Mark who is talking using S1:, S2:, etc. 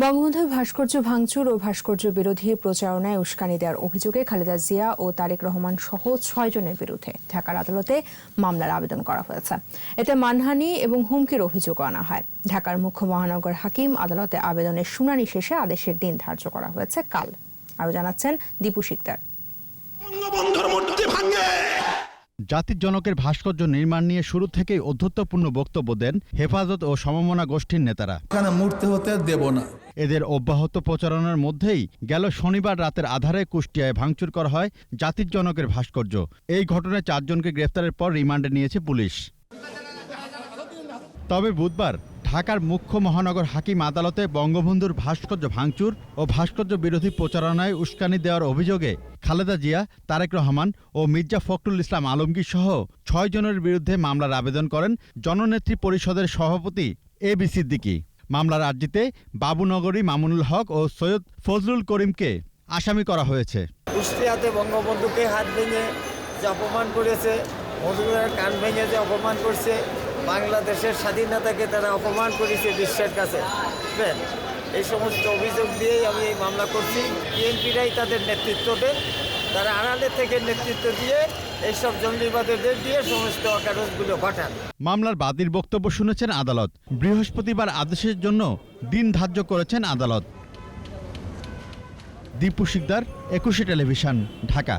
S1: বঙ্গবন্ধু ভাস্কর্য ভাঙচুর ও ভাস্কর্য বিরোধী প্রচারণায় উস্কানি দেওয়ার অভিযোগে খালেদা জিয়া ও তারেক রহমান সহ 6 জনের বিরুদ্ধে ঢাকার আদালতে মামলার আবেদন করা হয়েছে। এতে মানহানি এবং হুমকির অভিযোগ আনা হয়। ঢাকার মুখ্য মহানগর হাকিম আদালতে আবেদনের শুনানি শেষে আদেশের দিন ধার্য করা হয়েছে কাল। আরও জানাচ্ছেন দীপু শিকদার।
S2: জাতির জনকের ভাস্কর্য নির্মাণ নিয়ে শুরু থেকেই ঔদ্ধত্যপূর্ণ বক্তব্য দেন হেফাজত ও সমমনা গোষ্ঠীর নেতারা।
S3: এখানে মূর্তি হতে দেব না।
S2: এদের অব্যাহত প্রচারণার মধ্যেই গেল শনিবার রাতের আধারে কুষ্টিয়ায় ভাঙচুর করা হয় জাতির জনকের ভাস্কর্য। এই ঘটনায় 4 জনকে গ্রেফতারের পর রিমান্ডে নিয়েছে পুলিশ। তবে বুধবার ঢাকার মুখ্য মহানগর হাকিম আদালতে বঙ্গবন্ধুর ভাস্কর্য ভাঙচুর ও ভাস্কর্য বিরোধী প্রচারণায় উস্কানি দেওয়ার অভিযোগে খালেদা জিয়া, তারেক রহমান ও মির্জা ফখরুল ইসলাম আলমগীর সহ 6 জনের বিরুদ্ধে মামলার আবেদন করেন জননেত্রী পরিষদের সভাপতি এবি সিদ্দিকী। মামলার আর্জিতে বাবুনগরী মামুনুল হক ও সৈয়দ ফজলুল করিমকে আসামি করা হয়েছে।
S4: কুষ্টিয়াতে বঙ্গবন্ধুকে হাত ভেঙে যে অপমান করেছে, মধুরের কান ভেঙে যে অপমান করছে, বাংলাদেশের স্বাধীনতাকে তারা অপমান করেছে বিশ্বের কাছে। এই সমস্ত অভিযোগ দিয়েই আমি এই মামলা করছি। বিএনপিরাই তাদের নেতৃত্ব দেন, তারা আড়ালে থেকে নেতৃত্ব দিয়ে এইসব জঙ্গিবাদীদের দিয়ে সমস্ত অকারণগুলো ঘটান।
S2: মামলার বাদীর বক্তব্য শুনেছেন আদালত। বৃহস্পতিবার আদেশের জন্য দিন ধার্য করেছেন আদালত। দীপু শিকদার, 21 টেলিভিশন, ঢাকা।